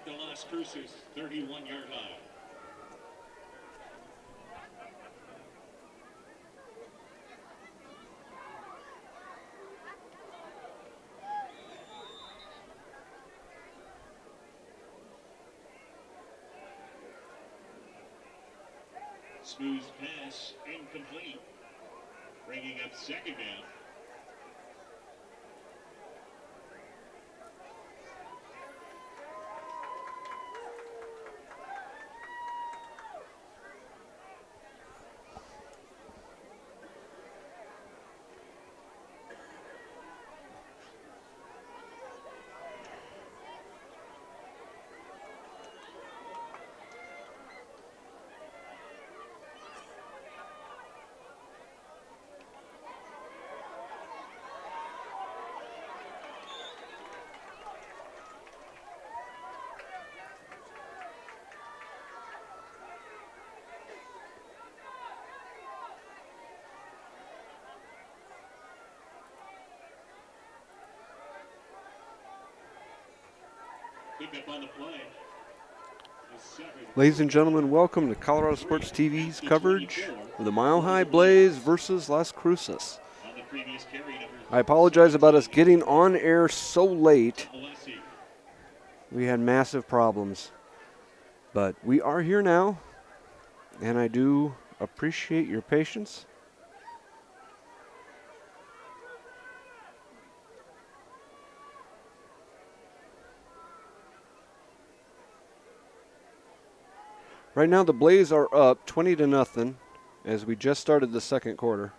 at the Las Cruces 31-yard line. Smooth pass, incomplete. Bringing up second down. On the play. Ladies and gentlemen, welcome to Colorado Sports TV's coverage of the Mile High Blaze versus Las Cruces. I apologize about us getting on air so late. We had massive problems, but we are here now, and I do appreciate your patience. Right now, the Blaze are up 20-0 as we just started the second quarter.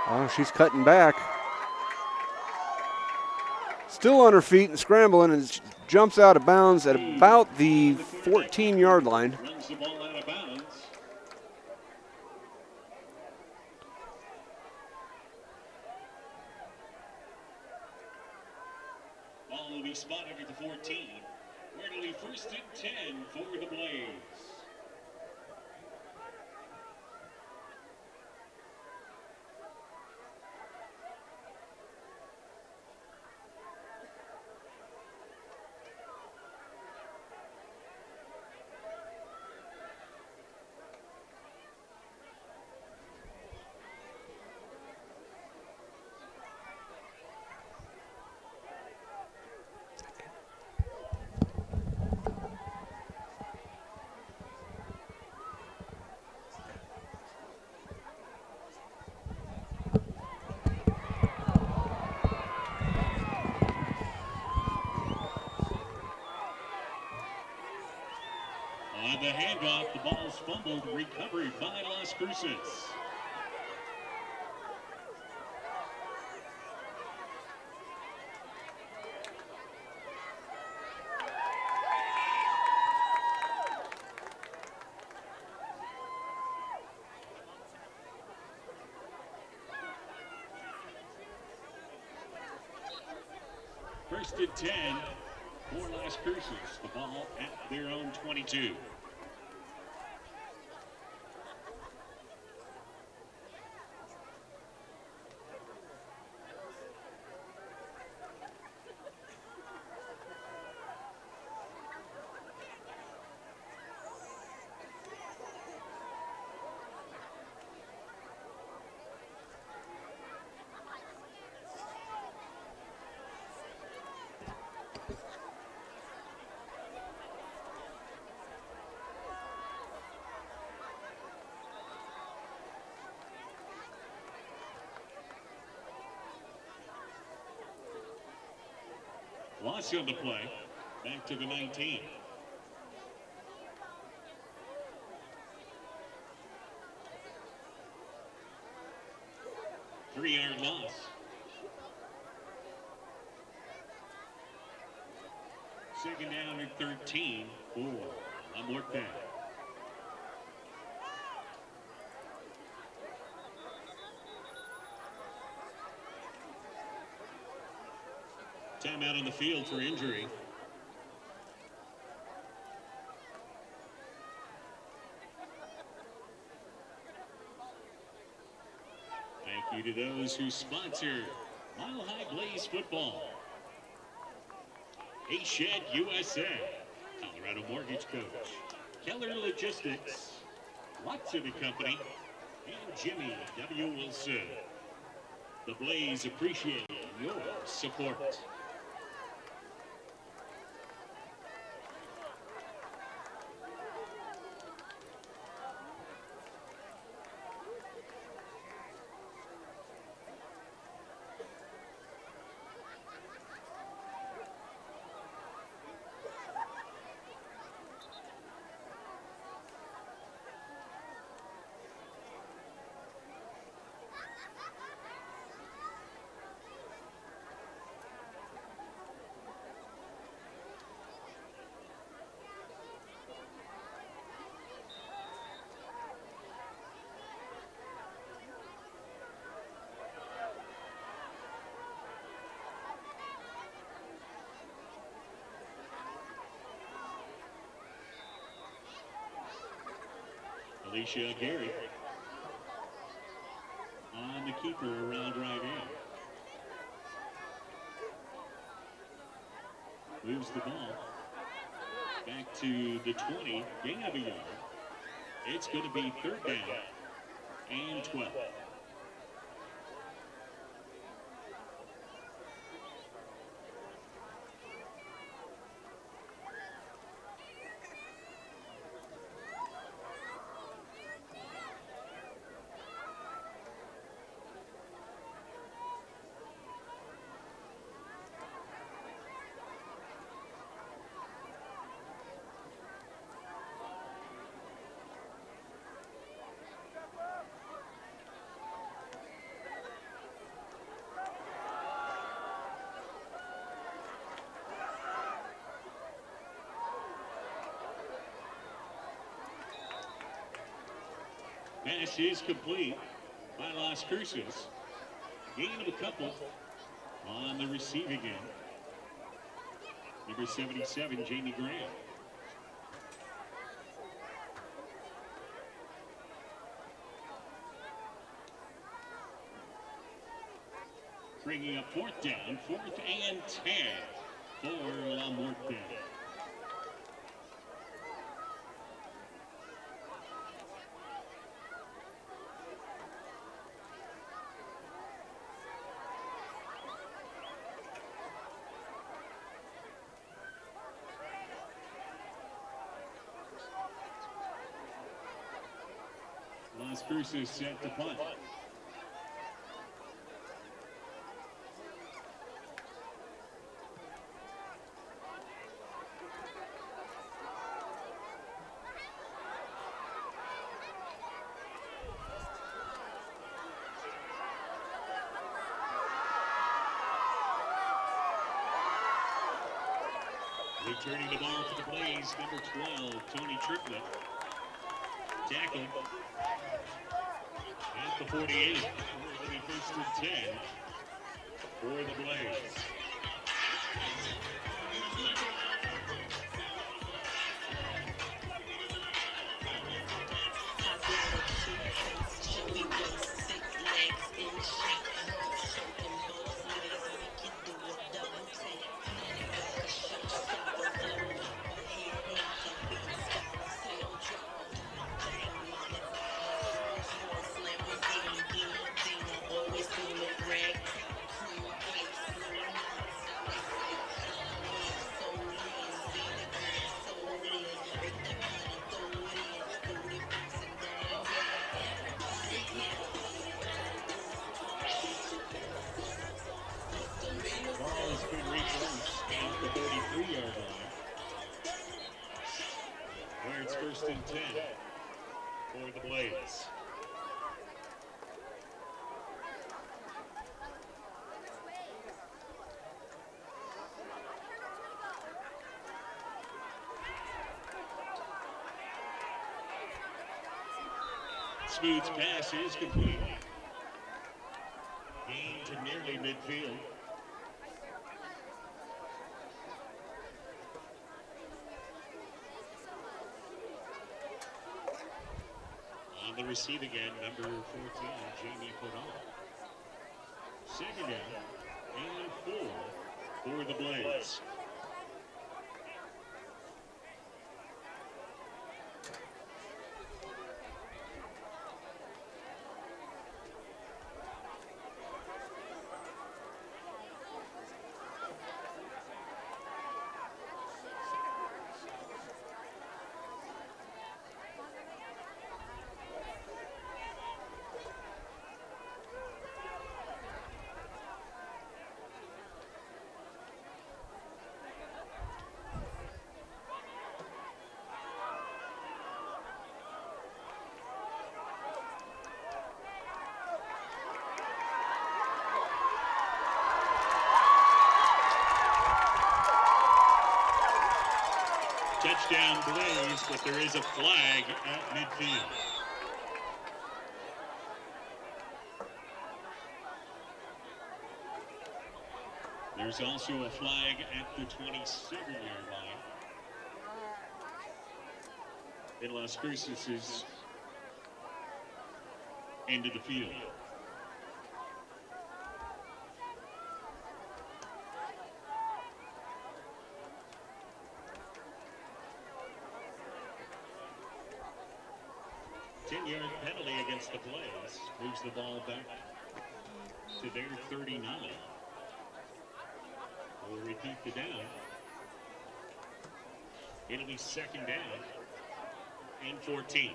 Oh, she's cutting back. Still on her feet and scrambling, and jumps out of bounds at about the 14-yard line. Runs the ball out of bounds. Ball will be spotted at the 14. Where do we first and 10 for the Blaze? On the handoff, the ball's fumbled, recovery by Las Cruces. First and 10 for Las Cruces. The ball at their own 22. Loss on the play. Back to the 19. Three-yard loss. Second down at 13 for Muerte. Time out on the field for injury. you to those who sponsor Mile High Blaze football. A-Shed USA, Colorado Mortgage Coach, Keller Logistics, Watson and Company, and Jimmy W. Wilson. The Blaze appreciate your support. Alicia Gary on the keeper around right in. Moves the ball back to the 20, gain of a yard. It's going to be 3rd down and 12. Pass is complete by Las Cruces. Gain of a couple on the receiving end. Number 77, Jamie Graham. Bringing up 4th down, 4th and 10 for La Muerte. Las Cruces set to punt. Returning the ball to the Blaze, number 12, Tony Triplett. Tackle at the 48. It'll be 1st and 10 for the Blaze. Where it's 1st and 10 for the Blaze. Smoot's pass is complete. Gain to nearly midfield. On the receiving end, number 14, Jamie Podol. Second down and 4 for the Blaze. Touchdown Blaze, but there is a flag at midfield. There's also a flag at the 27-yard line. And Las Cruces is into the field. Ten-yard penalty against the Blaze. Moves the ball back to their 39. We'll repeat the down. It'll be second down and 14.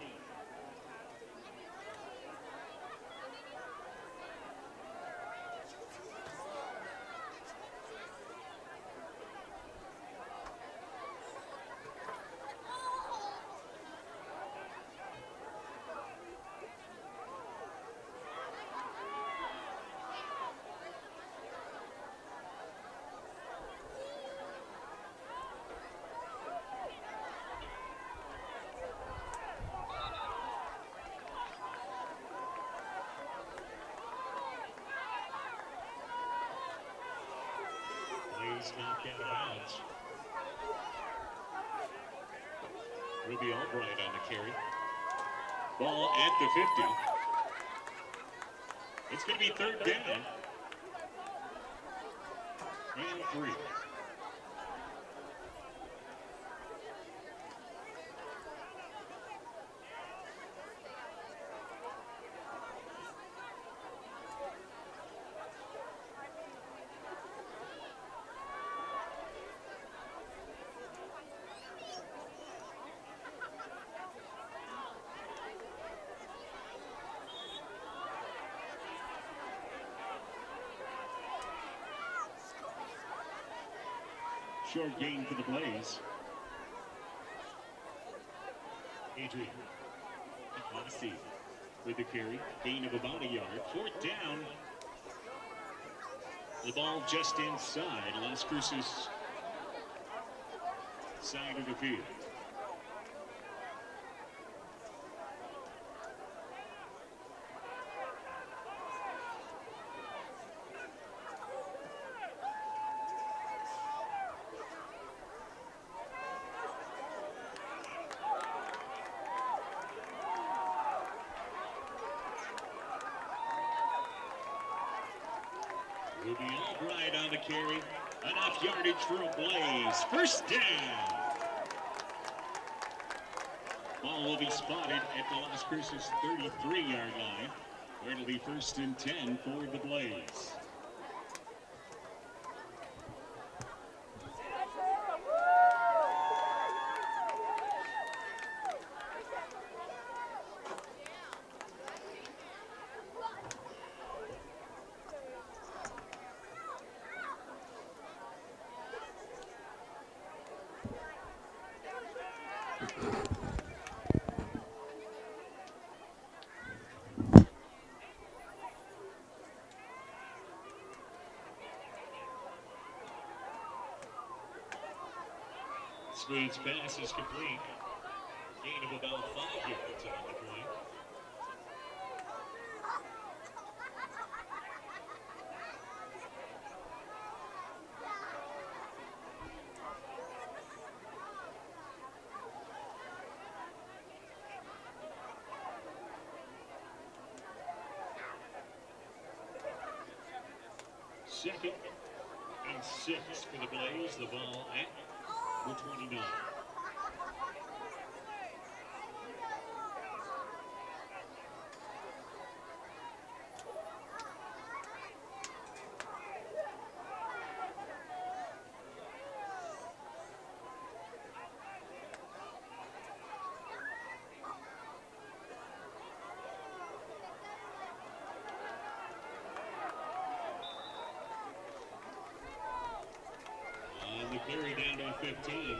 Knocked out of bounds. Ruby Albright on the carry. Ball at the 50. It's going to be third down and 3. Short gain for the Blaze. Adrian Odyssey with the carry. Gain of about a yard. Fourth down. The ball just inside Las Cruces' side of the field. Ruby Albright on the carry. Enough yardage for a Blaze. First down. Ball will be spotted at the Las Cruces 33-yard line, where it'll be first and 10 for the Blaze. Smooth's pass is complete. Gain of about 5 yards on the play. 2nd and 6 for the Blaze. The ball at the 29. Carry down to 15.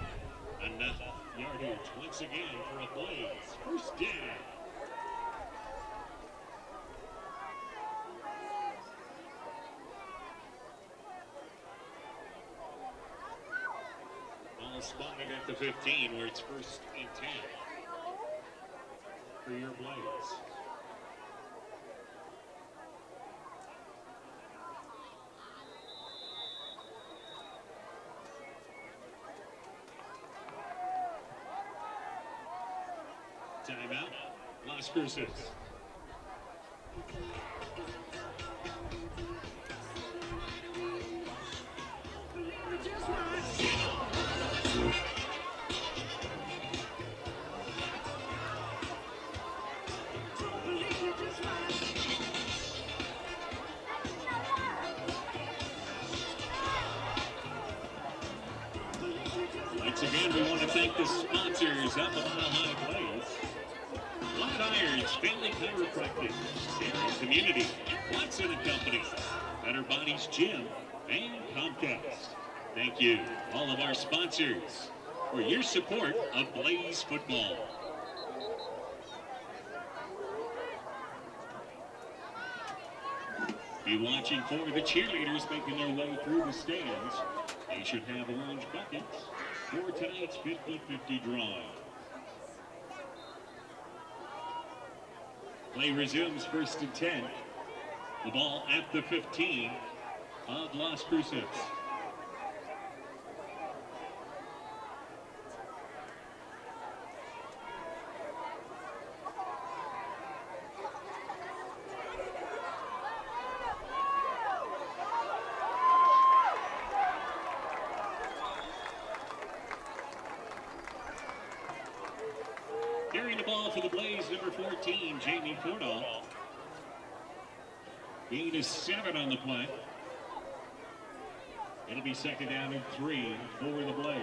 Enough yardage once again for a Blaze. First down. Ball spotted at the 15 where it's first and 10 for your Blaze. Timeout, Las Cruces. Once again, we want to thank the sponsors of the Mile High Blaze. Irons, Family Chiropractic, Sarah Community, Watson & Company, Better Bodies Gym, and Comcast. Thank you, all of our sponsors, for your support of Blaze football. Be watching for the cheerleaders making their way through the stands. They should have orange buckets for tonight's 50-50 drawing. Play resumes first and 10. The ball at the 15 of Las Cruces. Carrying the ball for the Blaze, number 14, Jamie Fordahl. Gain is 7 on the play. It'll be second down and 3 for the Blaze.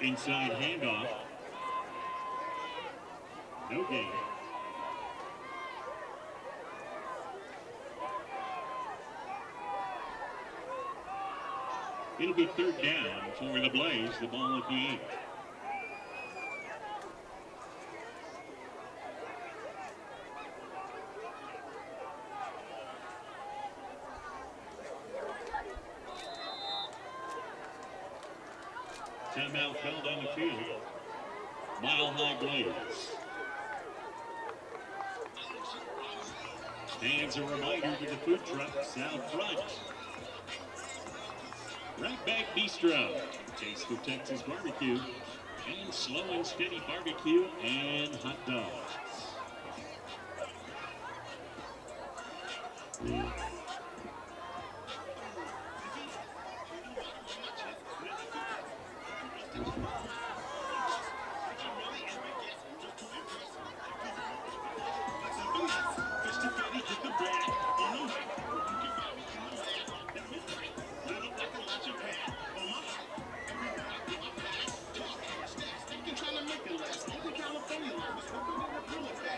Inside handoff. No gain. It'll be third down for the Blaze. The ball at the 8. Timeout held on the field. Mile High Blaze. Stands a reminder to the food trucks out front. Right Back Bistro. Taste of Texas barbecue. And slow and steady barbecue and hot dogs.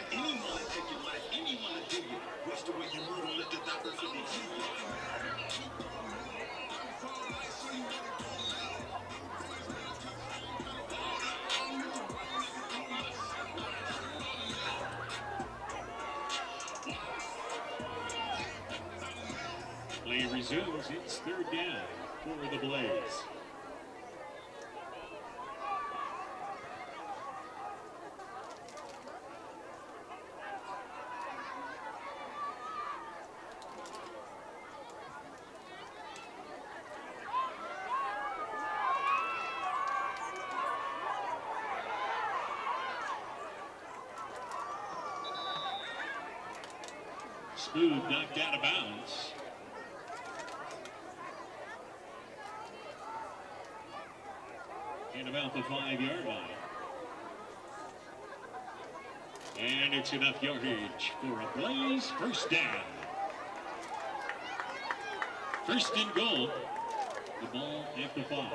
Anyone to take your life, anyone to do you. Watch the way you move, let the resumes. It's third down for the Blaze. Smooth, knocked out of bounds. And about the 5-yard line. And it's enough yardage for a Blaze first down. First and goal. The ball at the 5.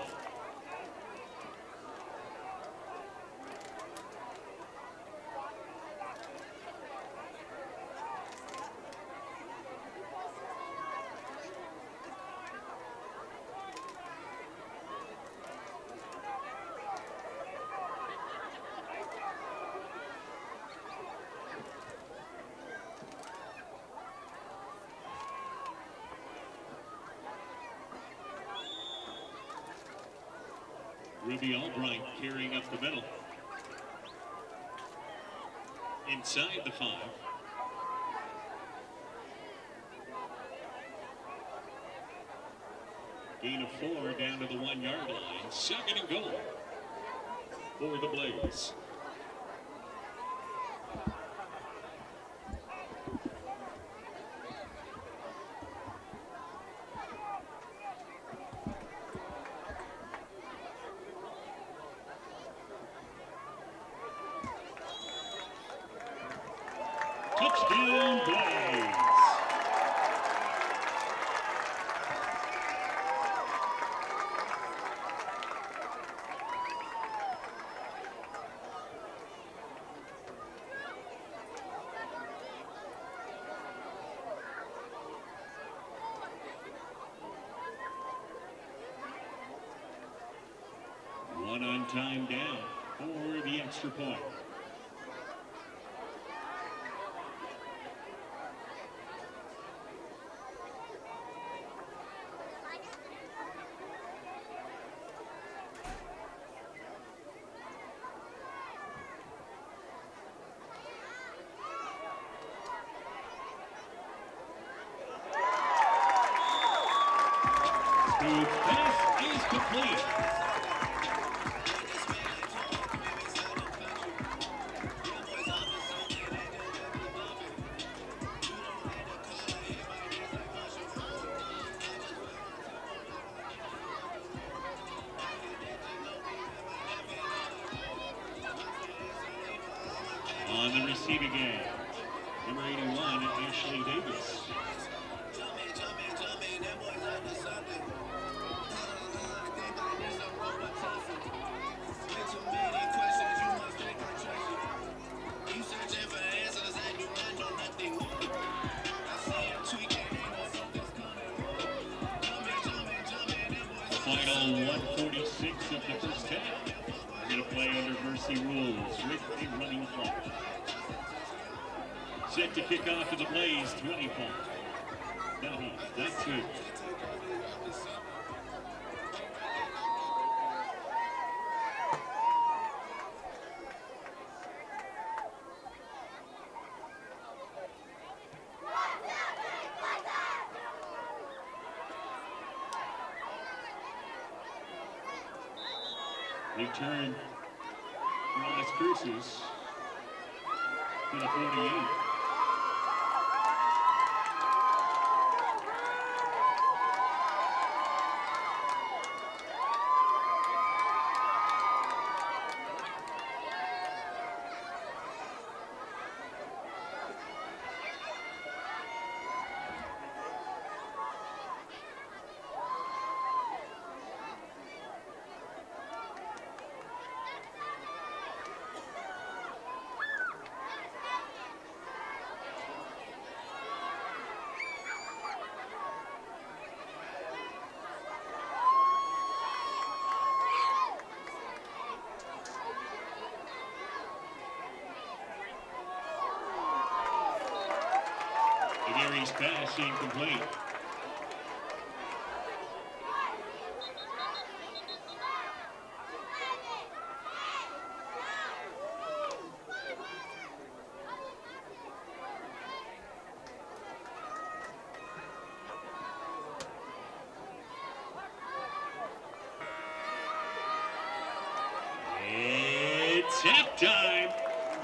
Ruby Albright carrying up the middle. Inside the 5. Gain of 4 down to the 1-yard line. Second and goal for the Blaze. Touchdown, Blaze. One on time down for the extra point. The pass is complete. On the receiving end, number 81, Ashley Davis. Final 146 of the first half. We're going to play under Mercy rules with a running clock. Set to kick off to the Blaze, 25. That's it. Return from Cruces to the 48. Gary's pass incomplete. time,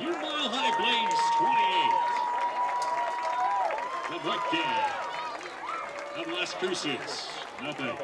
your Mile High Blaze 28. The Muerte of Las Cruces, nothing.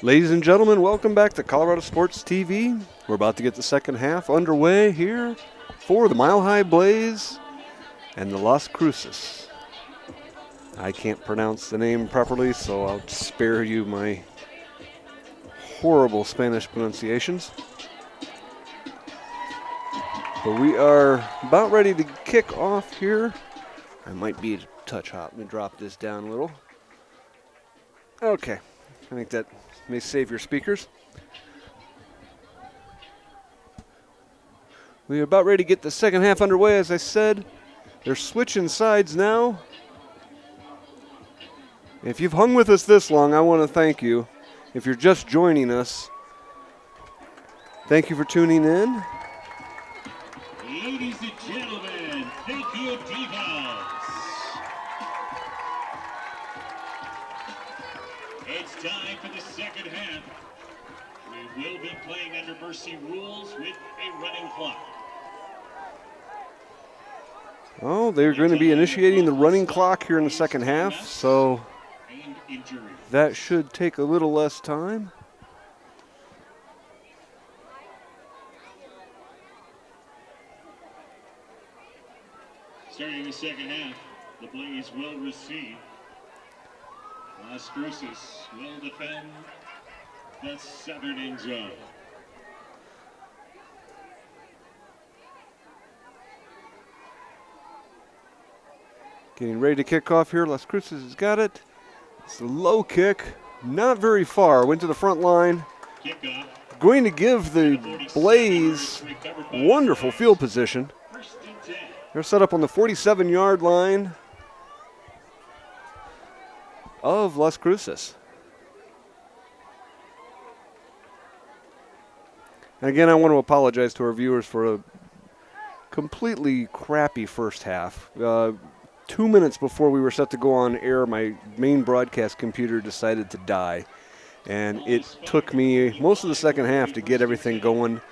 Ladies and gentlemen, welcome back to Colorado Sports TV. We're about to get the second half underway here for the Mile High Blaze and the Las Cruces. I can't pronounce the name properly, so I'll spare you my horrible Spanish pronunciations. But we are about ready to kick off here. I might be a touch hot. Let me drop this down a little. Okay, I think that may save your speakers. We are about ready to get the second half underway, as I said. They're switching sides now. If you've hung with us this long, I want to thank you. If you're just joining us, thank you for tuning in. Ladies and gentlemen, thank you, Divas. It's time for the second half. We will be playing under Mercy rules with a running clock. Oh, they're going to be initiating the running clock here in the second half, so that should take a little less time. Starting the second half, the Blaze will receive. Las Cruces will defend the southern end zone. Getting ready to kick off here. Las Cruces has got it. It's a low kick, not very far. Went to the front line. Kickoff. Going to give the Blaze wonderful field position. They're set up on the 47-yard line of Las Cruces. And again, I want to apologize to our viewers for a completely crappy first half. 2 minutes before we were set to go on air, my main broadcast computer decided to die. And it took me most of the second half to get everything going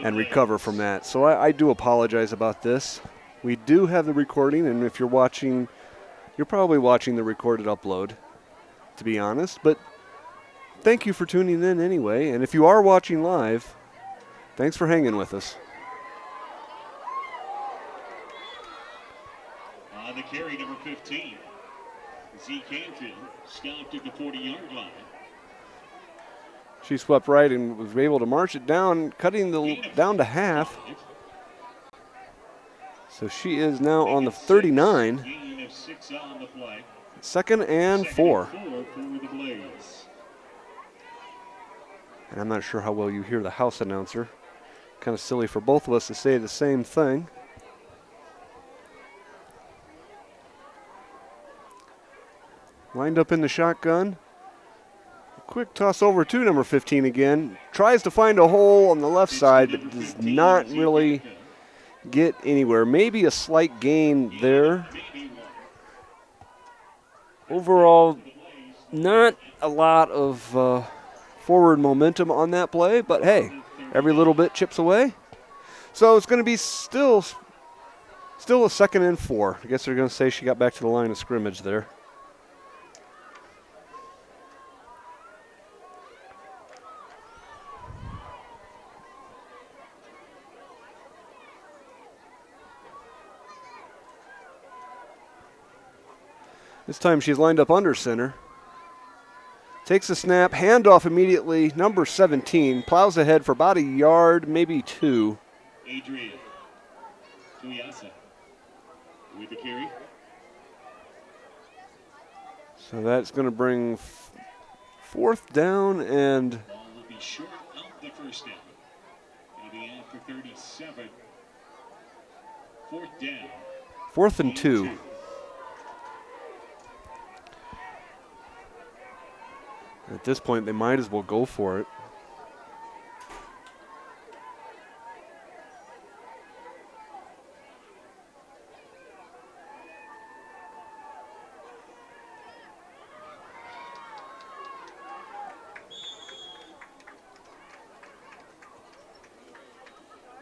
and recover from that. So I do apologize about this. We do have the recording, and if you're watching, you're probably watching the recorded upload, to be honest. But thank you for tuning in anyway. And if you are watching live, thanks for hanging with us. On the carry, number 15, Z. Canfield stopped at the 40-yard line. She swept right and was able to march it down, cutting the down to half. So she is now on the 39. Gain of 6 on the play. Second and 4. For the Blaze. And I'm not sure how well you hear the house announcer. Kind of silly for both of us to say the same thing. Lined up in the shotgun. Quick toss over to number 15 again. Tries to find a hole on the left side, but does not really get anywhere. Maybe a slight gain there. Overall, not a lot of forward momentum on that play, but hey, every little bit chips away. So it's going to be still a second and 4. I guess they're going to say she got back to the line of scrimmage there. This time she's lined up under center. Takes a snap, handoff immediately. Number 17 plows ahead for about a yard, maybe 2. Adrian Tuyasa with the carry. So that's going to bring fourth down and. Ball will be short of the first down. It'll be after 37. Fourth down. 4th and 2. At this point, they might as well go for it.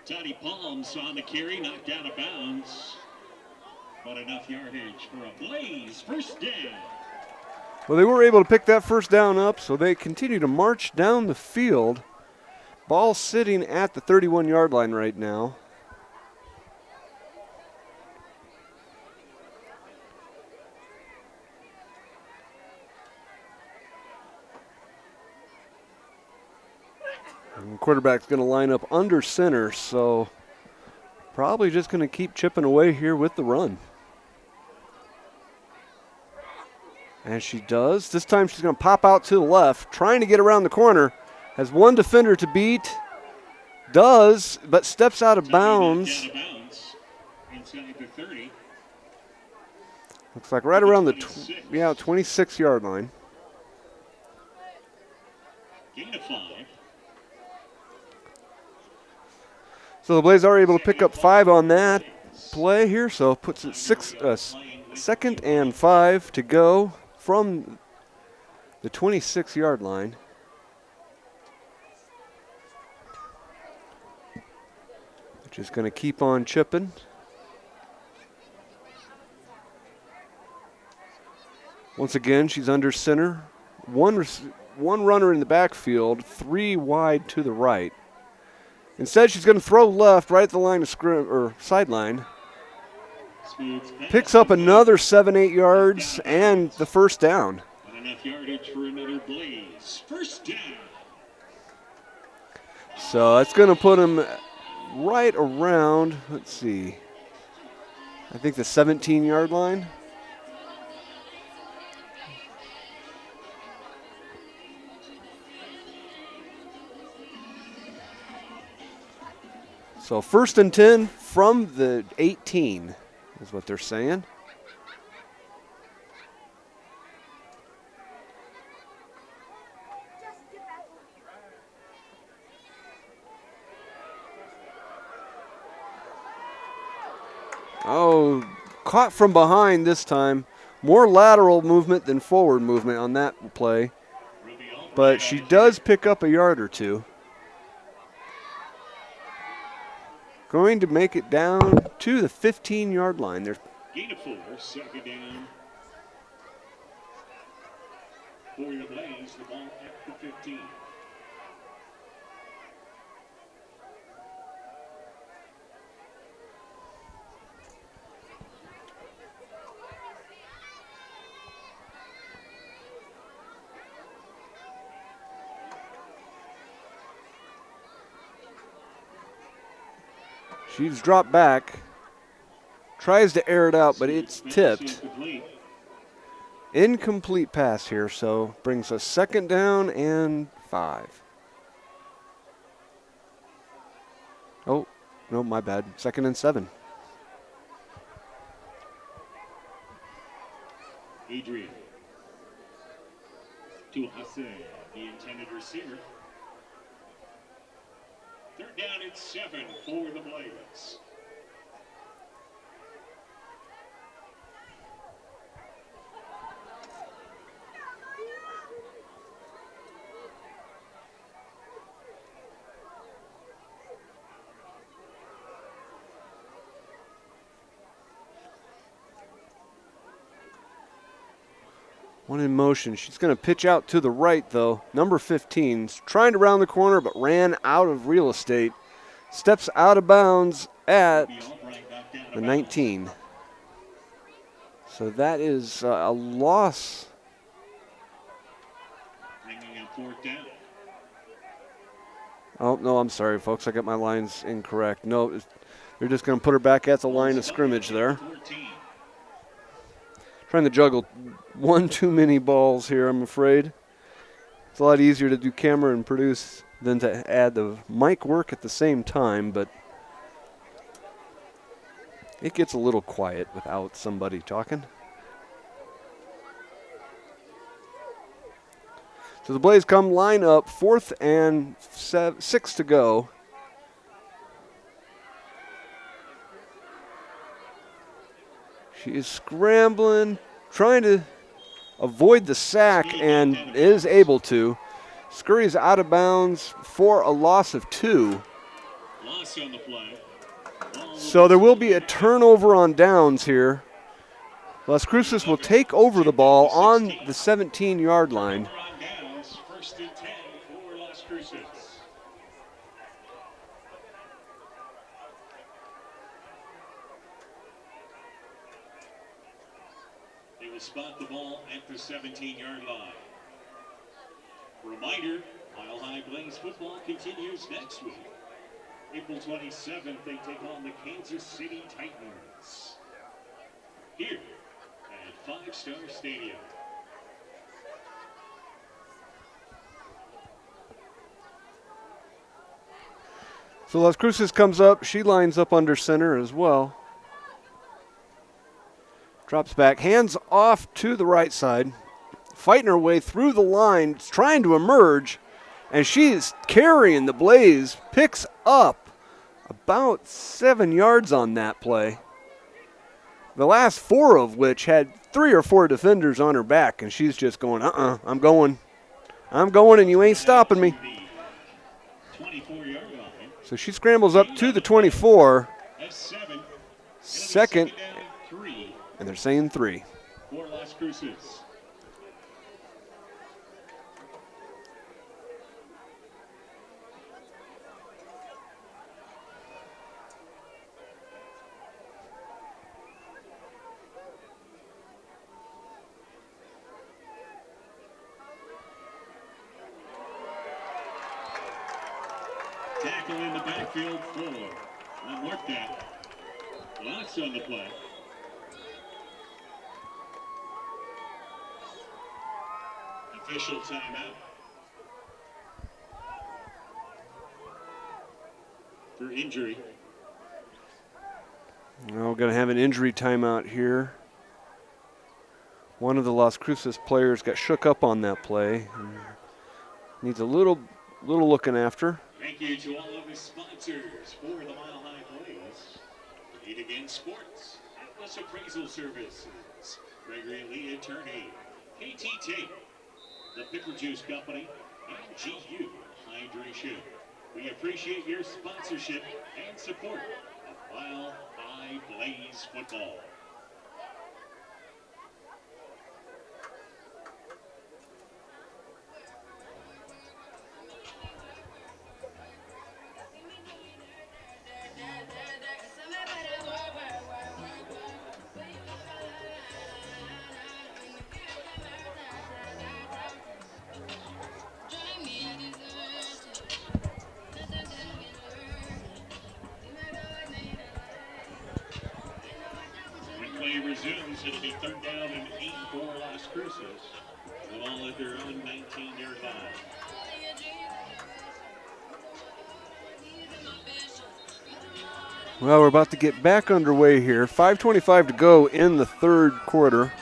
Toddy Palms on the carry, knocked out of bounds. But enough yardage for a Blaze first down. Well, they were able to pick that first down up, so they continue to march down the field. Ball sitting at the 31-yard line right now. And the quarterback's going to line up under center, so probably just going to keep chipping away here with the run. And she does. This time she's going to pop out to the left, trying to get around the corner. Has one defender to beat. Does, but steps out of bounds. Inside the 30. Looks like right around the 26-yard line. Gain of 5. So the Blaze are able to pick up 5 on that play here, so puts it 2nd and 5 to go from the 26-yard line. Just going to keep on chipping. Once again, she's under center. One runner in the backfield, 3 wide to the right. Instead, she's going to throw left right at the line of sideline. Picks up another 7-8 yards and the first down. Not enough yardage for another Blaze. First down. So that's going to put him right around, let's see, I think the 17-yard line. So 1st and 10 from the 18 is what they're saying. Oh, caught from behind this time. More lateral movement than forward movement on that play. But she does pick up a yard or two. Going to make it down to the 15-yard line. There's gain of 4, 2nd down. For your Blaze, the ball at the 15. She's dropped back. Tries to air it out, but it's tipped. Incomplete pass here, so brings us 2nd down and 5. Oh, no, my bad. 2nd and 7. Adrian to Hassan, the intended receiver. 3rd down and 7 for the Blaze. One in motion. She's going to pitch out to the right, though. Number 15 's trying to round the corner, but ran out of real estate. Steps out of bounds at the 19. So that is a loss. Bringing in 4th down. Oh, no, I'm sorry, folks. I got my lines incorrect. No, they're just going to put her back at the line of scrimmage there. 14. Trying to juggle one too many balls here, I'm afraid. It's a lot easier to do camera and produce than to add the mic work at the same time, but it gets a little quiet without somebody talking. So the Blaze come line up, 4th and 6 to go. She is scrambling, trying to avoid the sack, and is able to. Scurries out of bounds for a loss of 2. Loss on the play. So there will be a turnover on downs here. Las Cruces will take over the ball on the 17-yard line. First and 10 for Las Cruces. They will spot the ball at the 17-yard line. Reminder, Mile High Blaze football continues next week. April 27th, they take on the Kansas City Titans here at Five Star Stadium. So Las Cruces comes up. She lines up under center as well. Drops back, hands off to the right side. Fighting her way through the line, trying to emerge. And she's carrying the Blaze. Picks up about 7 yards on that play. The last 4 of which had 3 or 4 defenders on her back. And she's just going, I'm going. I'm going and you ain't stopping me. 24-yard line. So she scrambles up to the 24. Second, and they're saying 3. For Las Cruces. Tackle in the backfield for Muerte. Lots on the play. Official timeout. For injury. Well, we're going to have an injury timeout here. One of the Las Cruces players got shook up on that play. Needs a little looking after. Thank you to all of the sponsors for the Mile High Blaze. Meet Again Sports, Atlas Appraisal Services, Gregory Lee Attorney, KT Tape, the Pickle Juice Company, and GU Hydration. We appreciate your sponsorship and support of Mile High Blaze football. Resumes, it'll be 3rd down and 8 for Las Cruces. The ball at their own 19-yard line. Well, we're about to get back underway here. 5:25 to go in the 3rd quarter.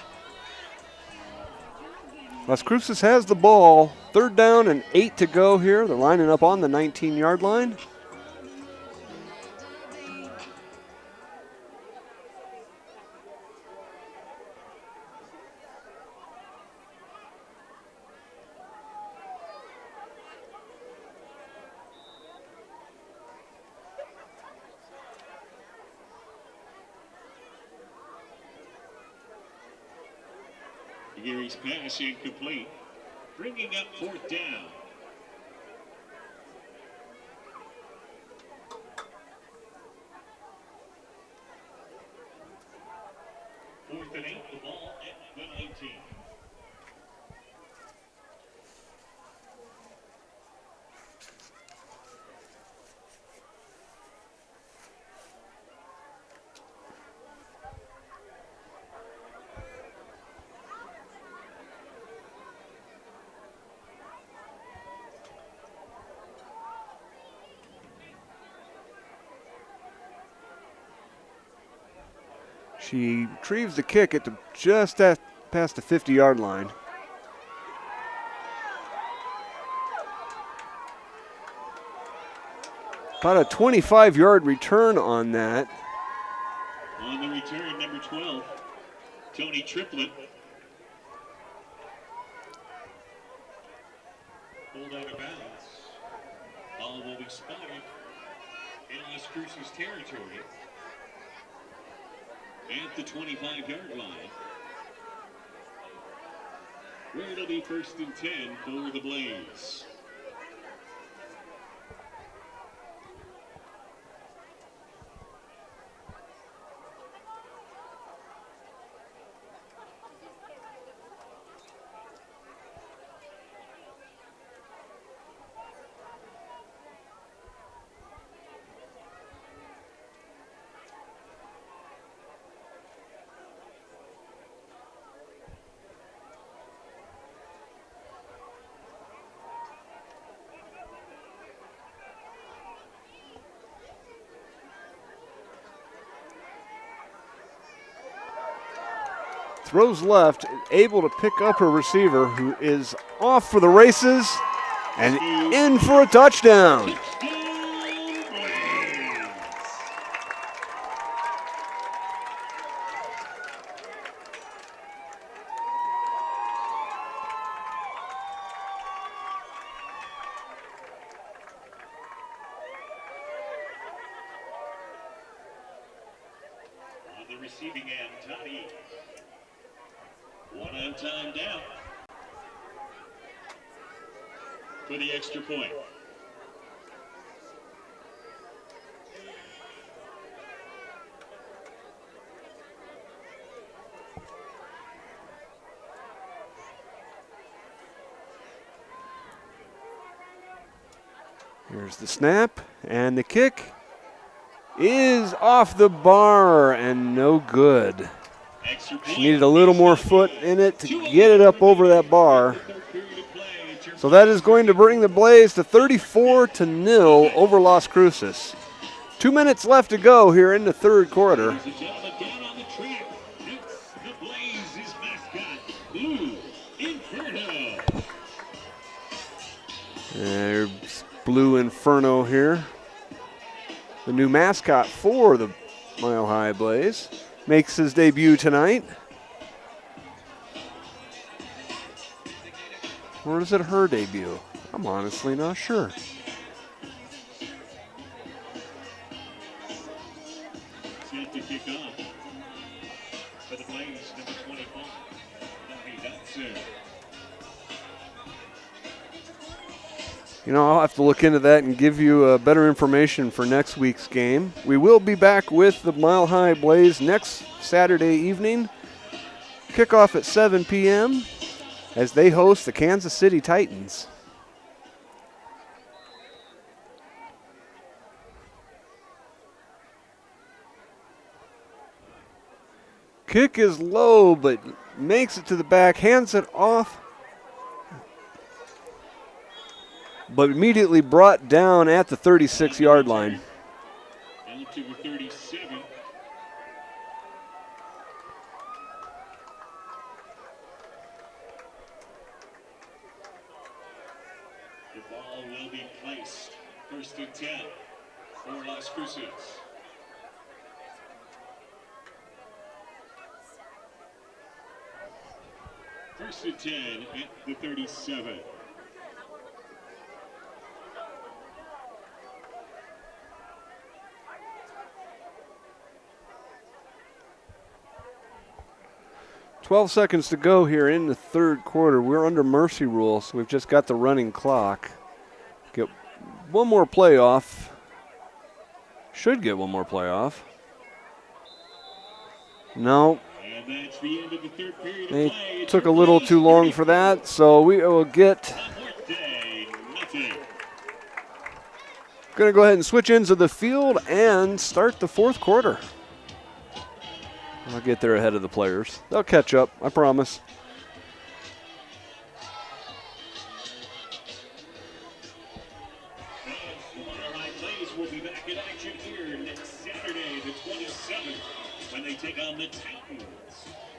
Las Cruces has the ball. 3rd down and 8 to go here. They're lining up on the 19-yard line. Gary's pass incomplete, bringing up 4th down. Fourth and 8, the ball at the 19. She retrieves the kick at just past the 50-yard line. About a 25-yard return on that. On the return, number 12, Tony Triplett. Pulled out of bounds. Ball will be spotted in Las Cruces territory at the 25-yard line. where it'll be 1st and 10 for the Blaze. Throws left, able to pick up her receiver, who is off for the races and in for a touchdown. On the receiving end, Toddy. One on time down for the extra point. Here's the snap, and the kick is off the bar and no good. She needed a little more foot in it to get it up over that bar. So that is going to bring the Blaze to 34-0 over Las Cruces. 2 minutes left to go here in the third quarter. There's Blue Inferno here. The new mascot for the Mile High Blaze. Makes his debut tonight. Or is it her debut? I'm honestly not sure. Set to kick off for the Blaze, number 25. You know, I'll have to look into that and give you better information for next week's game. We will be back with the Mile High Blaze next Saturday evening. Kickoff at 7 p.m. as they host the Kansas City Titans. Kick is low, but makes it to the back, hands it off, but immediately brought down at the 36-yard line. Down to the 37. The ball will be placed. 1st and 10 for Las Cruces. First and 10 at the 37. "12 seconds to go here in the third quarter. We're under mercy rule, so we've just got the running clock. Get one more playoff. Should get one more playoff. No. And that's the end of the third period. They took a little too long for that, so we will get... Going to go ahead and switch ends of the field and start the fourth quarter. I'll get there ahead of the players. They'll catch up, I promise. Blaze will be back in action here next Saturday, the 27th, when they take on the Titans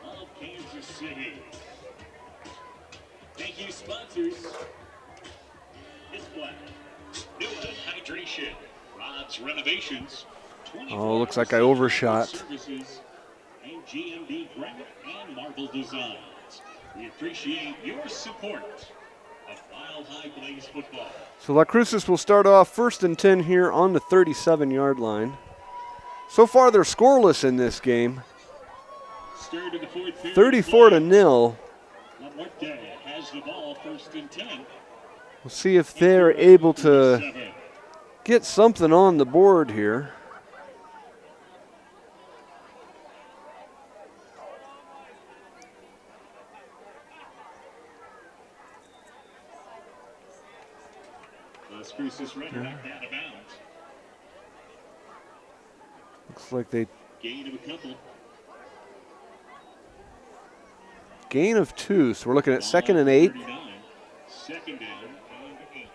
of Kansas City. Thank you, sponsors. It's Black. New Hydration, Rod's Renovations. Oh, looks like I overshot. Services, and GMB Granite and Marble Designs. We appreciate your support of Mile High Blaze football. So La Cruces will start off 1st and 10 here on the 37-yard line. So far, they're scoreless in this game. 34-0. Muerte Here's the ball, 1st and 10. We'll see if they're able to get something on the board here. Las Cruces running back out of bounds. Looks like they Gain of a couple. gain of 2, so we're looking at 2nd and 8. 39. 2nd down and 8.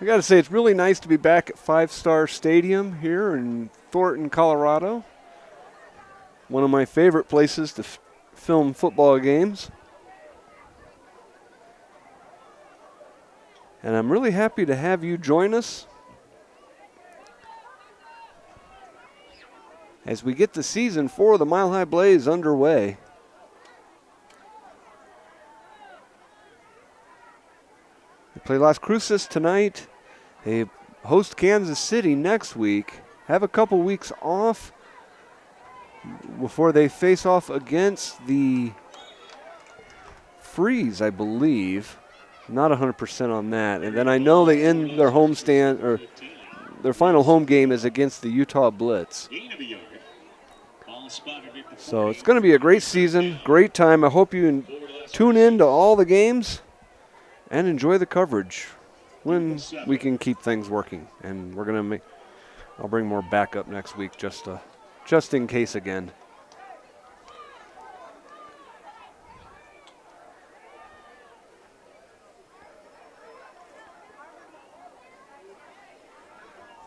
I got to say, it's really nice to be back at 5 Star Stadium here in Thornton, Colorado. One of my favorite places to film football games. And I'm really happy to have you join us as we get the season 4 of the Mile High Blaze underway. They play Las Cruces tonight. They host Kansas City next week. Have a couple weeks off before they face off against the Freeze, I believe. Not 100% on that. And then I know they end their homestand, or their final home game is against the Utah Blitz. So it's going to be a great season, great time. I hope you tune in to all the games and enjoy the coverage when we can keep things working. And we're going to I'll bring more backup next week just in case again.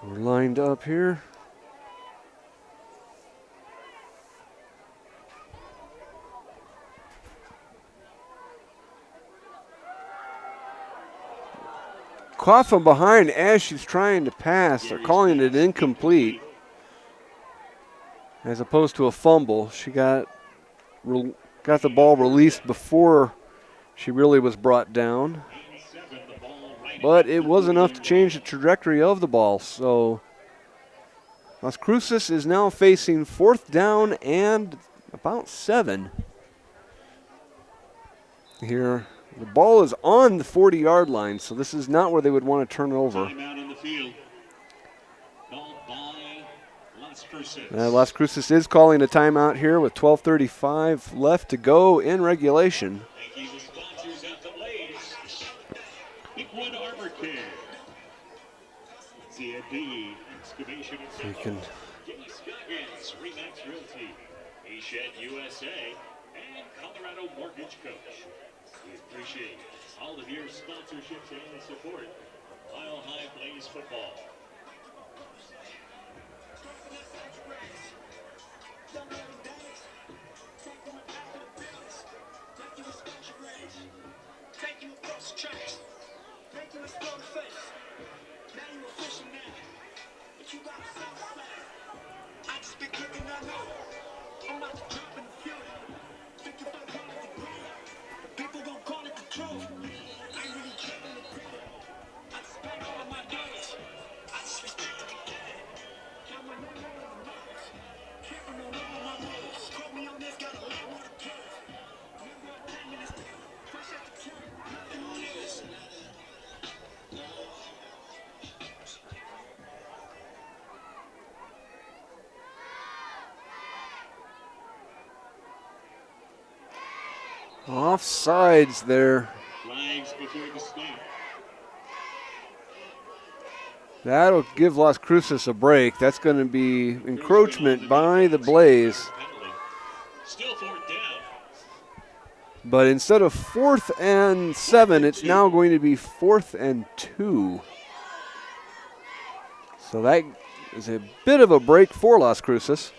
We're lined up here. Caught from behind as she's trying to pass. They're calling it incomplete as opposed to a fumble. She got the ball released before she really was brought down. But it was enough to change the trajectory of the ball. So Las Cruces is now facing 4th down and about 7. Here, the ball is on the 40-yard line, so this is not where they would want to turn it over. Timeout on the field. Called by Las Cruces. Las Cruces is calling a timeout here with 12:35 left to go in regulation. Thank you to sponsors at the Blaze. Bigwood Arbor Care. CND Excavation and We can Jimmy Scoggins, Remax Realty, A-Shed USA, and Colorado Mortgage Coach. We appreciate all of your sponsorships and support of Mile High Blaze football. Take you across the tracks. Make you explode the face. Now you official now. But you got to fast. I just been kicking that low. I'm about to drop in the field. 55 pounds of ground. People gon' call it the truth. I ain't really tripping the grid. I just back all of my days. I just respect the game. Got my name all over the notes. Camping on all my moves. Quote me on this, got a lot more to prove. Remember I came in this thing. Fresh out the truck. Nothing on this. offsides there. Flags before the snap. That'll give Las Cruces a break. That's going to be encroachment by the Blaze. Still 4th down. But instead of 4th and 7, it's now going to be 4th and 2. So that is a bit of a break for Las Cruces.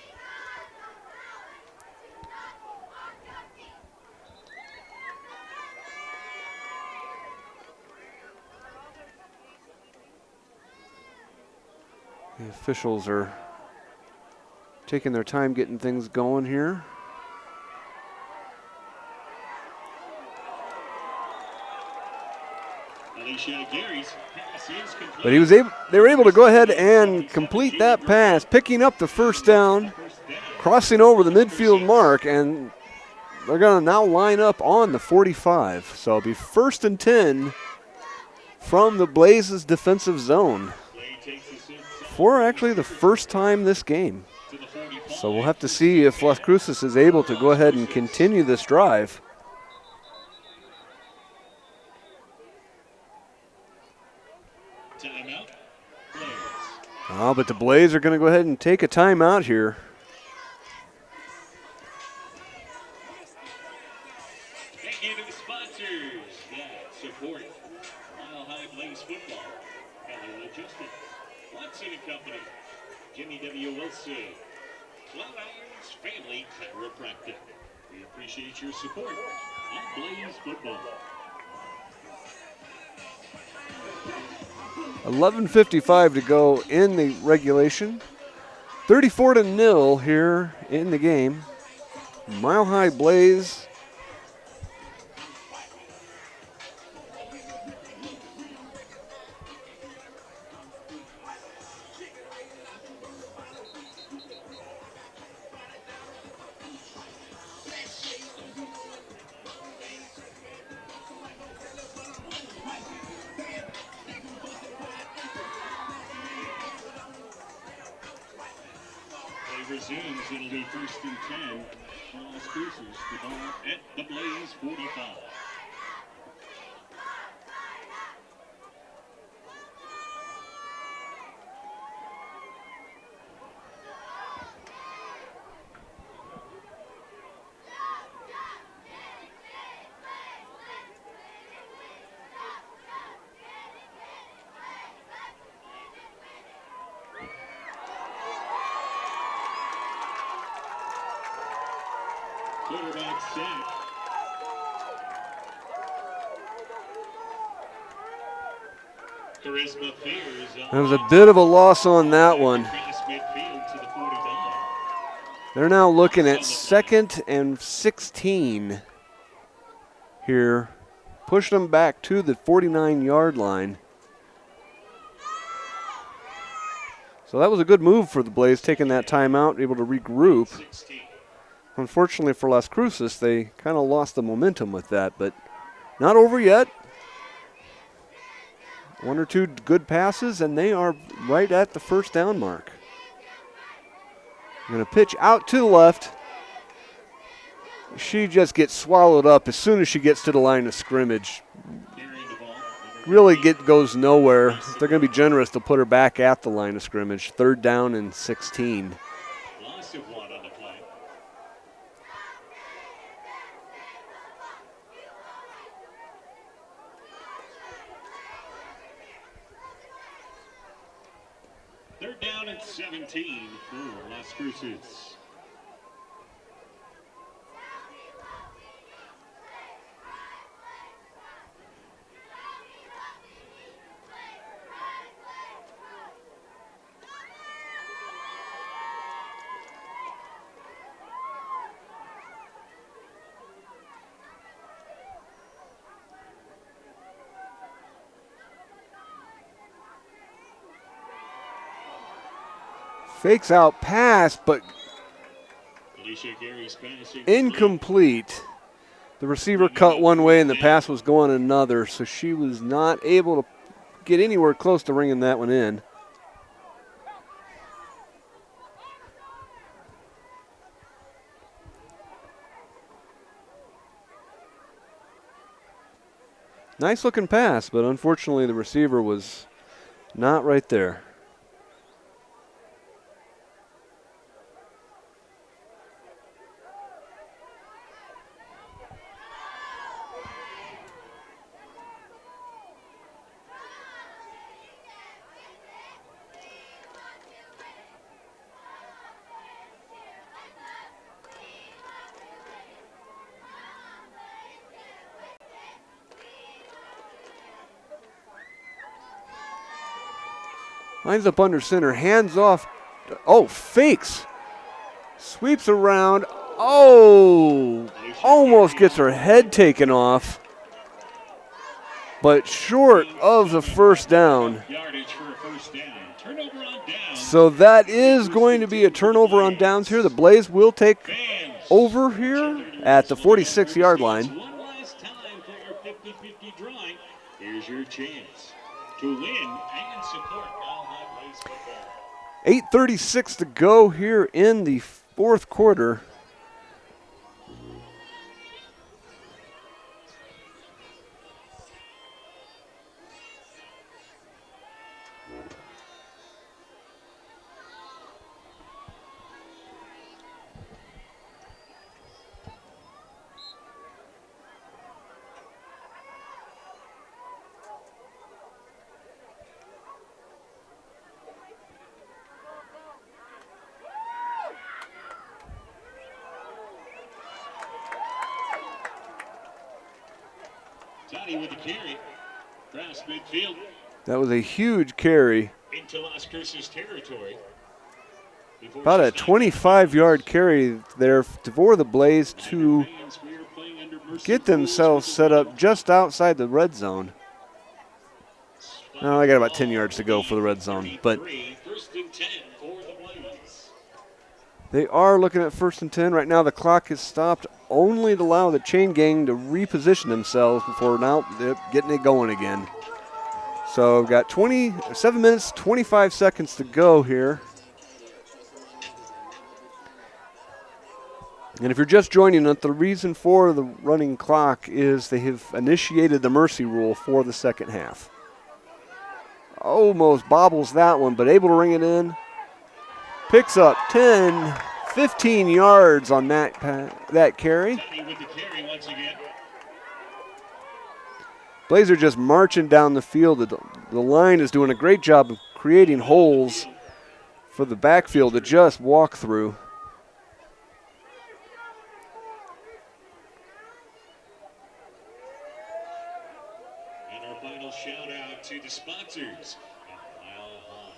The officials are taking their time getting things going here. Gary's pass is complete. But they were able to go ahead and complete that pass, picking up the first down, crossing over the midfield mark, and they're going to now line up on the 45. So it'll be 1st and 10 from the Blazes defensive zone for actually the first time this game. So we'll have to see if Las Cruces is able to go ahead and continue this drive. But the Blaze are going to go ahead and take a timeout here. Thank you to the sponsors that support Mile High Blaze football. Kelly Logistics, Watson & Company, Jimmy W. Wilson, Flat Irons Family Chiropractic. We appreciate your support on Blaze football. 11:55 to go in the regulation. 34-0 here in the game. Mile High Blaze. Resumes, it'll be 1st and 10 for Las Cruces. The ball at the Blaze 45. Quarterback sack. Charisma Fears. There was a bit of a loss on that one. They're now looking at 2nd and 16 here. Push them back to the 49-yard line. So that was a good move for the Blaze, taking that timeout, able to regroup. Unfortunately for Las Cruces, they kind of lost the momentum with that, but not over yet. 1 or 2 good passes, and they are right at the 1st down mark. Going to pitch out to the left. She just gets swallowed up as soon as she gets to the line of scrimmage. Really goes nowhere. If they're going to be generous, they'll put her back at the line of scrimmage. 3rd down and 16. Loss of 1 on the play. Third down and 17 for Las Cruces. Fakes out pass, but incomplete. The receiver cut one way and the pass was going another, so she was not able to get anywhere close to ringing that one in. Nice looking pass, but unfortunately the receiver was not right there. Lines up under center, hands off. Oh, fakes. Sweeps around. Oh, almost gets her head taken off. but short of the first down. Yardage for a first down. Turnover on downs. So that is going to be a turnover on downs here. The Blaze will take over here at the 46-yard line. One last time for your 50-50 drawing. Here's your chance to win and support Mile High Blaze football. 8:36 to go here in the fourth quarter. Tony with the carry. Cross midfield. That was a huge carry. Into Las Cruces territory. About a 25-yard carry there for the Blaze to get themselves set up just outside the red zone. No, I got about 10 yards to go for the red zone, but they are looking at 1st and 10. Right now the clock is stopped only to allow the chain gang to reposition themselves before now getting it going again. So we've got 7 minutes, 25 seconds to go here. And if you're just joining us, the reason for the running clock is they have initiated the mercy rule for the second half. Almost bobbles that one, but able to ring it in. Picks up 10, 15 yards on that carry. Blazer just marching down the field. The line is doing a great job of creating holes for the backfield to just walk through. And our final shout out to the sponsors of Mile High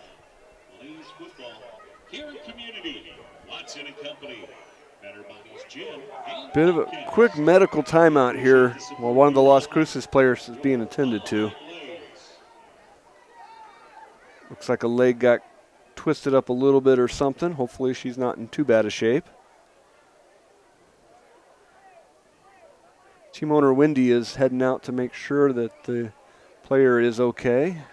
Blaze football. Here in community, Watson and Company, Better Bodies Gym. Bit of a quick medical timeout here while one of the Las Cruces players is being attended to. Looks like a leg got twisted up a little bit or something. Hopefully she's not in too bad a shape. Team owner Wendy is heading out to make sure that the player is okay.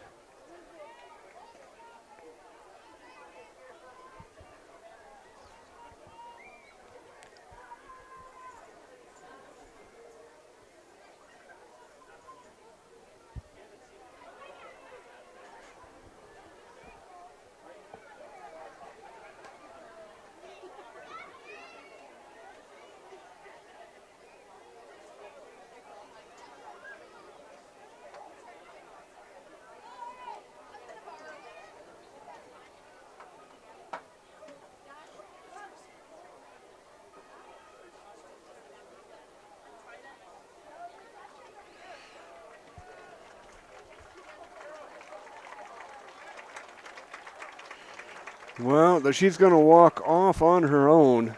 Well, she's going to walk off on her own.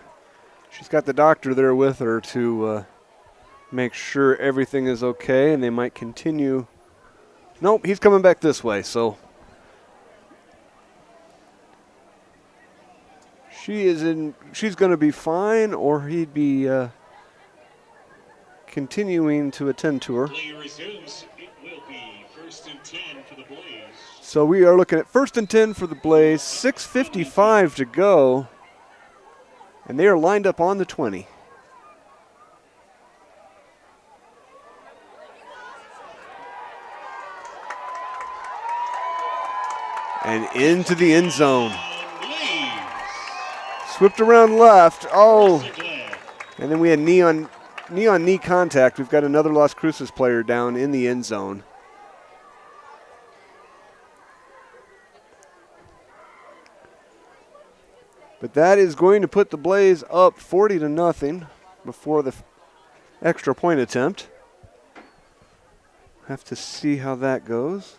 She's got the doctor there with her to make sure everything is okay, and they might continue. Nope, he's coming back this way, so she's going to be fine, or he'd be continuing to attend to her. Play resumes. It will be 1st and 10 for the Blaze. So we are looking at 1st and 10 for the Blaze, 6:55 to go, and they are lined up on the 20. And into the end zone. Whipped around left. Oh, and then we had knee contact. We've got another Las Cruces player down in the end zone. But that is going to put the Blaze up 40-0 before the extra point attempt. Have to see how that goes.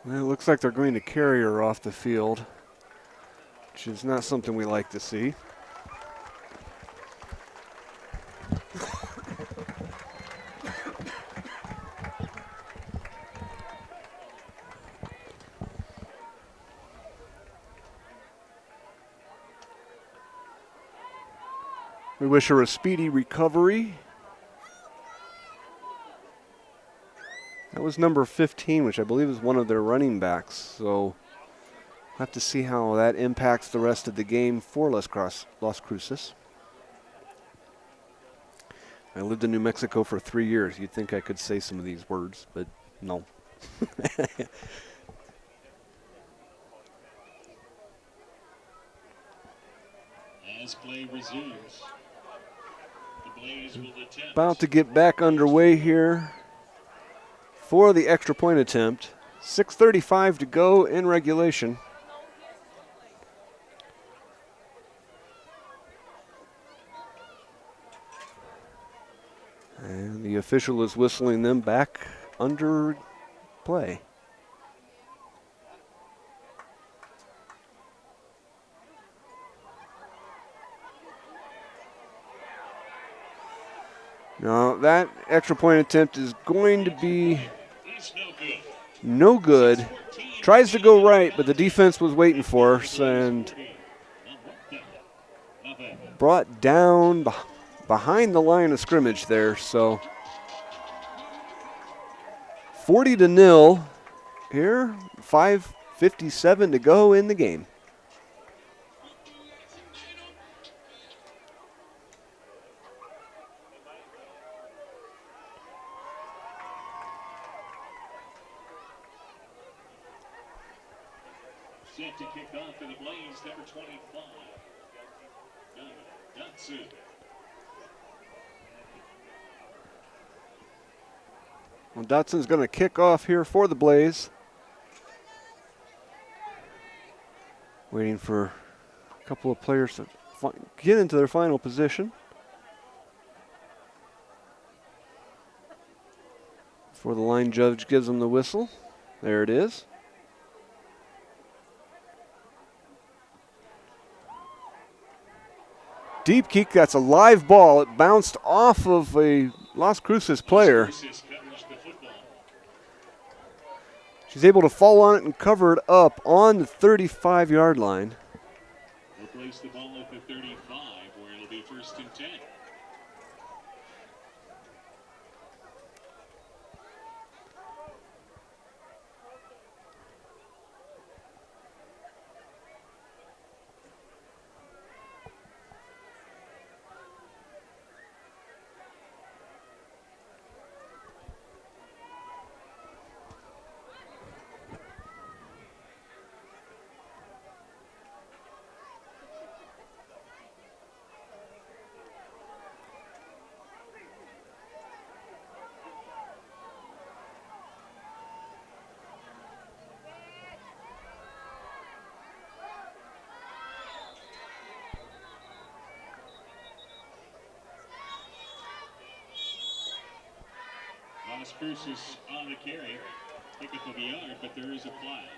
Well, it looks like they're going to carry her off the field, which is not something we like to see. We wish her a speedy recovery. That was number 15, which I believe is one of their running backs. So we'll have to see how that impacts the rest of the game for Las Cruces. I lived in New Mexico for 3 years. You'd think I could say some of these words, but no. As play resumes, the Blaze will attempt. About to get back underway here for the extra point attempt. 6:35 to go in regulation. And the official is whistling them back under play. Now that extra point attempt is going to be no good. Tries to go right, but the defense was waiting for us and brought down behind the line of scrimmage there. So 40-0 here, 5:57 to go in the game. Set to kick off for the Blaze, number 25. Thornton. Well, Dotson's going to kick off here for the Blaze. Waiting for a couple of players to get into their final position. Before the line judge gives them the whistle. There it is. Deep kick, that's a live ball. It bounced off of a Las Cruces player. She's able to fall on it and cover it up on the 35-yard line. They'll place the ball at the 35, where it'll be 1st and 10. Las Cruces on the carry. Pickup of a yard, but there is a flag.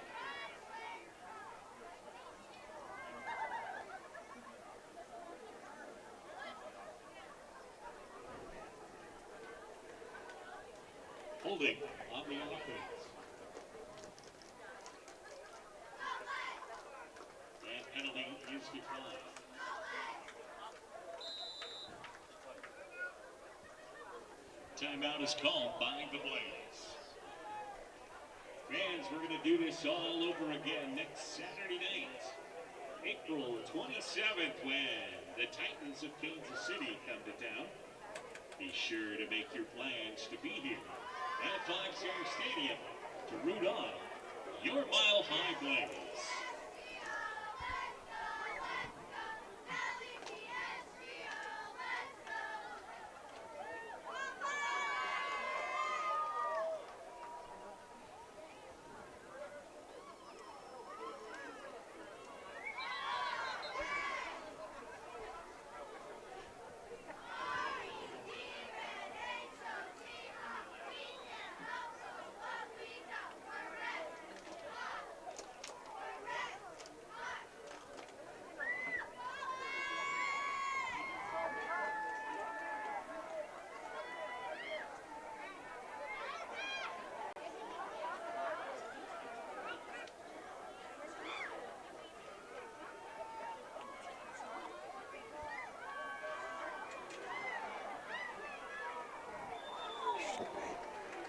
Holding on the offense. That penalty is declined. Timeout is called by the Blaze. Fans, we're going to do this all over again next Saturday night, April 27th, when the Titans of Kansas City come to town. Be sure to make your plans to be here at Five Star Stadium to root on your Mile High Blaze.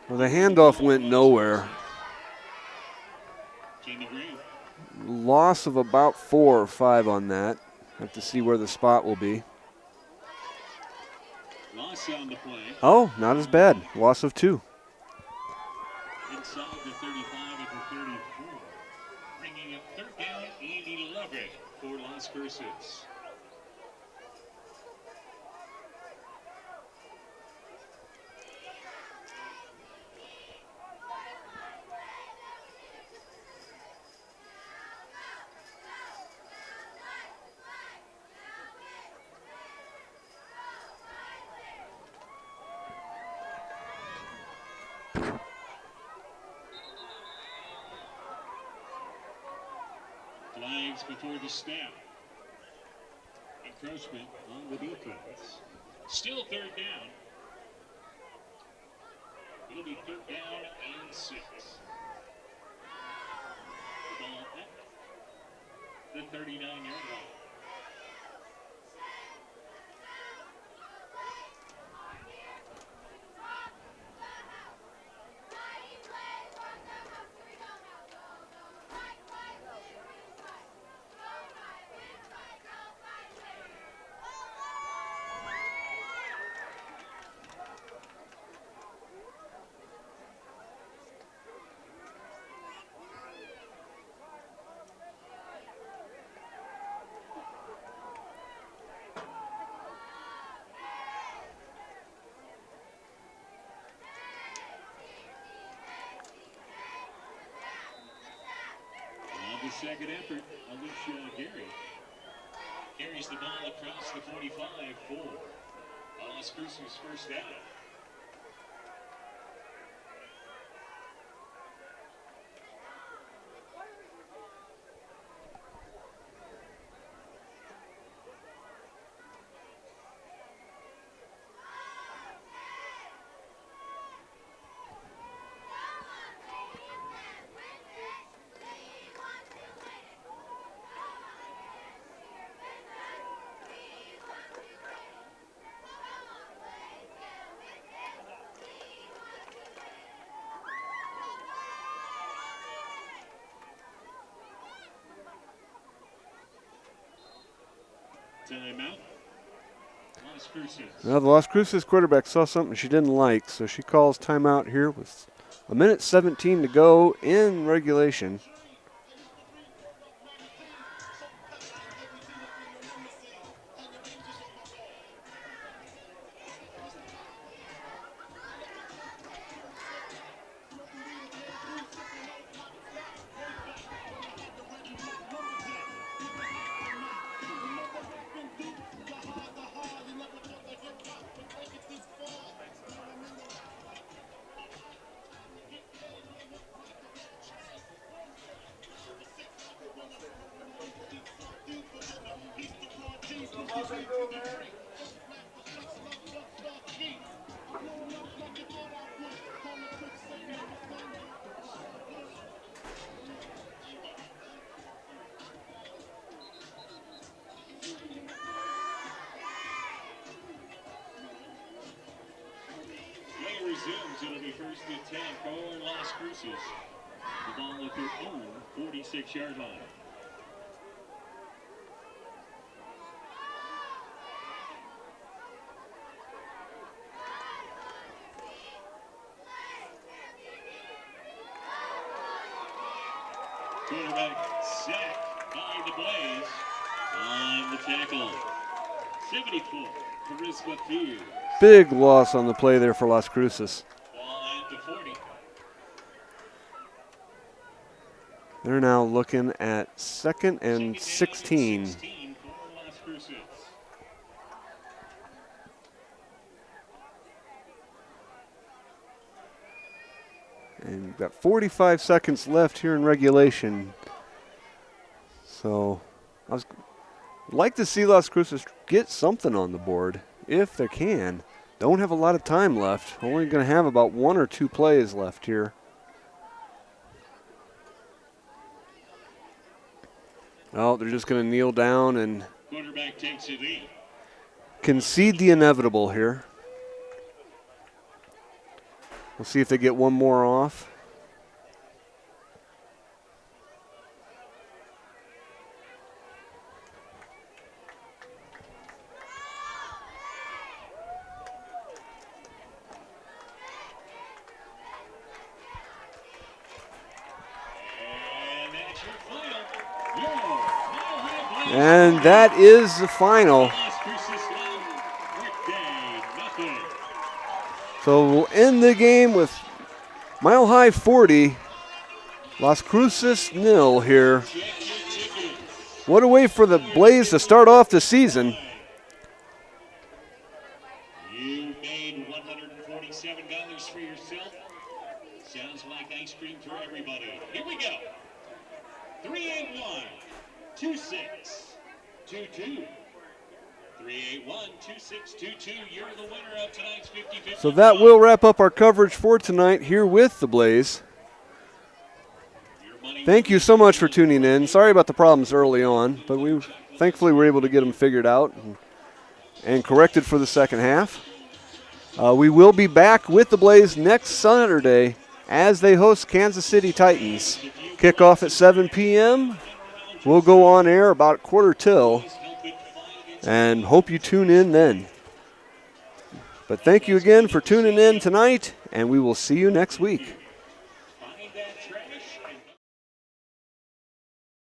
Well, the handoff went nowhere. Jamie Green. Loss of about 4 or 5 on that. Have to see where the spot will be. Loss on the play. Oh, not as bad. Loss of 2. Inside the 35 at the 34. Bringing up 3rd down and 11 for Las Cruces. Flags before the snap. Encroachment on the defense. Still 3rd down. It'll be 3rd down and 6. The ball at the 39-yard line. The second effort, Alicia Gary carries the ball across the 45 for Las Cruces' first down. Timeout. Las Cruces. Now the Las Cruces quarterback saw something she didn't like, so she calls timeout here with 1:17 to go in regulation. Resumes, it'll be 1st and 10 for Las Cruces. The ball at their own 46-yard line. Quarterback sacked by the Blaze on the tackle. 74, Charisma Fields. Big loss on the play there for Las Cruces. Ball at the 40. They're now looking at 2nd and 16. 16 for Las Cruces. And we've got 45 seconds left here in regulation. So I'd like to see Las Cruces get something on the board if they can. Don't have a lot of time left. Only going to have about 1 or 2 plays left here. Oh, they're just going to kneel down and Quarterback takes a lead. concede the inevitable here. We'll see if they get one more off. And that is the final. So we'll end the game with Mile High 40, Las Cruces 0 here. What a way for the Blaze to start off the season. You made $147 for yourself. Sounds like ice cream for everybody. Here we go. 381, 26, 22. 381, 2622. You're the winner of tonight's 50-50. So that will wrap up our coverage for tonight here with the Blaze. Thank you so much for tuning in. Sorry about the problems early on, but we thankfully were able to get them figured out and corrected for the second half. We will be back with the Blaze next Saturday as they host Kansas City Titans. Kickoff at 7 p.m. We'll go on air about 1:45 and hope you tune in then. But thank you again for tuning in tonight, and we will see you next week.